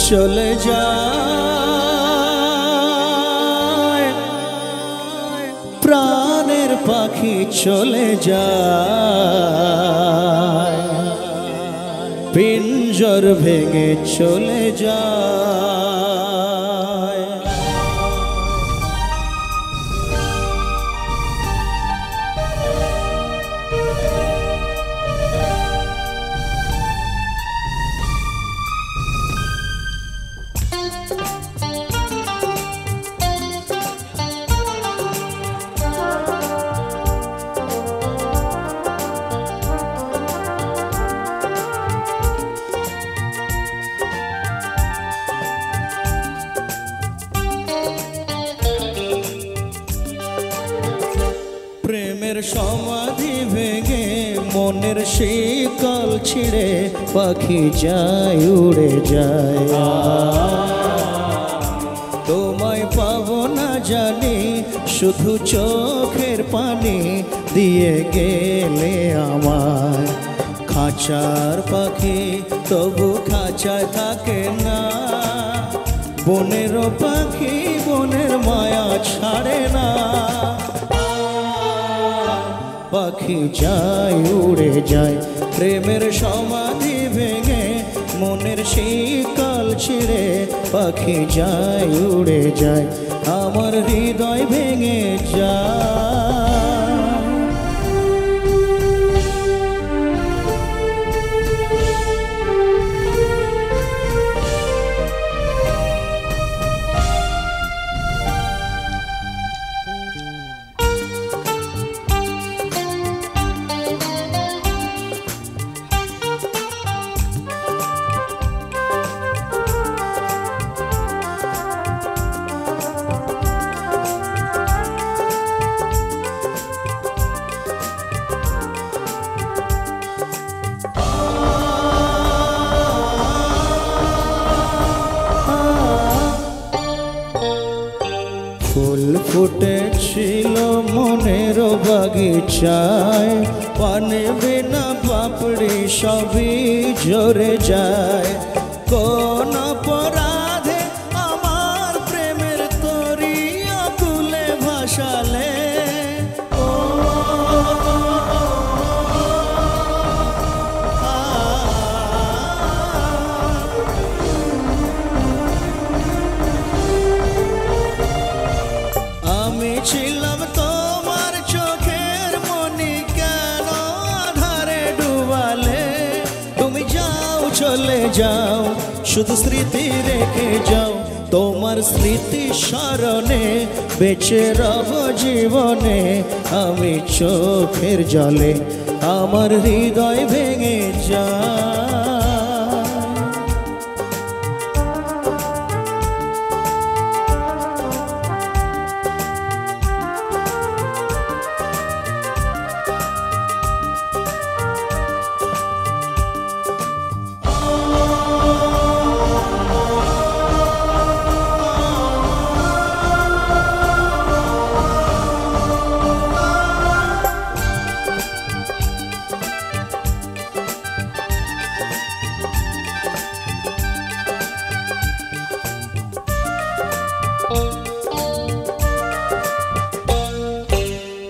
চলে যায় প্রাণের পাখি চলে যায় পিঞ্জর ভেঙে চলে যায় প্রেমের সমাধি ভেঙে মনের শিকল ছিঁড়ে পাখি যায় উড়ে যায় তোমায় পাবো না জানি শুধু চোখের পানি দিয়ে গেলে আমায় খাঁচার পাখি তবু খাঁচায় থাকে না বনেরও পাখি বনের মায়া ছাড়ে না পাখি যায় উড়ে যায় প্রেমের সমাধি ভেঙে মনের শিকল ছিঁড়ে পাখি যায় উড়ে যায় আমার হৃদয় ভেঙে যায় ফুল ফুটেছিল মনের বাগিচায় পানে বিনা পাপড়ি সবই ঝরে যায় কোন অপরাধে আমার প্রেমের তরি আকুলে ভাসালে আমি ছিলাম তোমার চোখের মনি কেন আধারে ডুবালে তুমি যাও চলে যাও শুধু স্মৃতি রেখে যাও তোমার স্মৃতি স্মরণে বেঁচে রব জীবনে আমি চোখের জলে আমার হৃদয় ভেঙে যায়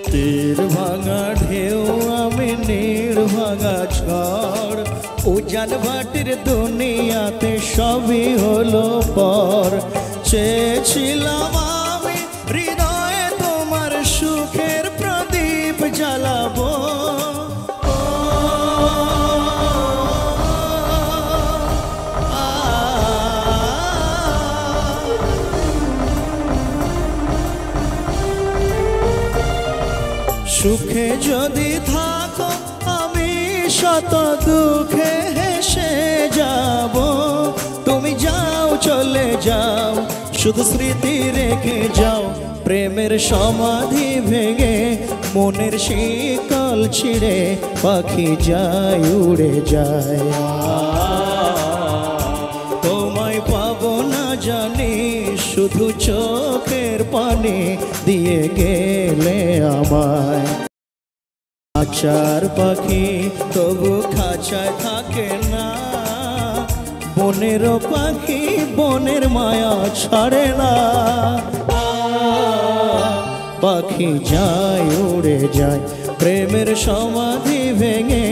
তীর ভাঙা ঢেউ আমি নীড় ভাঙা ঝড় উজান ভাটির দুনিয়াতে সবই হলো পর চেয়েছিলাম আমি হৃদয়ে তোমার সুখের প্রদীপ জ্বালাবো সুখে যদি থাকো আমি শত দুঃখে হেসে যাব তুমি যাও চলে যাও শুধু স্মৃতি রেখে যাও প্রেমের সমাধি ভেঙে মনের শিকল ছিঁড়ে পাখি যায় উড়ে যায় তোমায় পাবো না জানি শুধু চোখের পানি দিয়ে গেলে আমায় খাঁচার পাখি তবু খাঁচায় থাকে না মনের পাখি বনের মায়া ছাড়ে না। পাখি যায় উড়ে যায় প্রেমের সমাধি ভেঙে,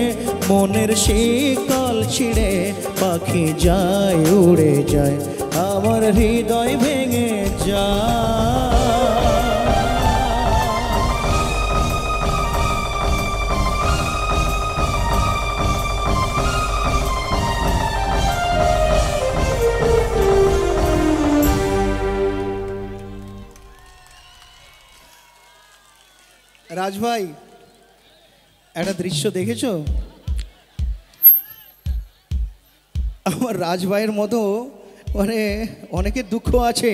মনের শিকল ছিঁড়ে পাখি যায় উড়ে যায়, আমার হৃদয় ভেঙে যায়। রাজভাই, একটা দৃশ্য দেখেছো? আমার রাজভাইয়ের মতো মানে অনেকের দুঃখ আছে।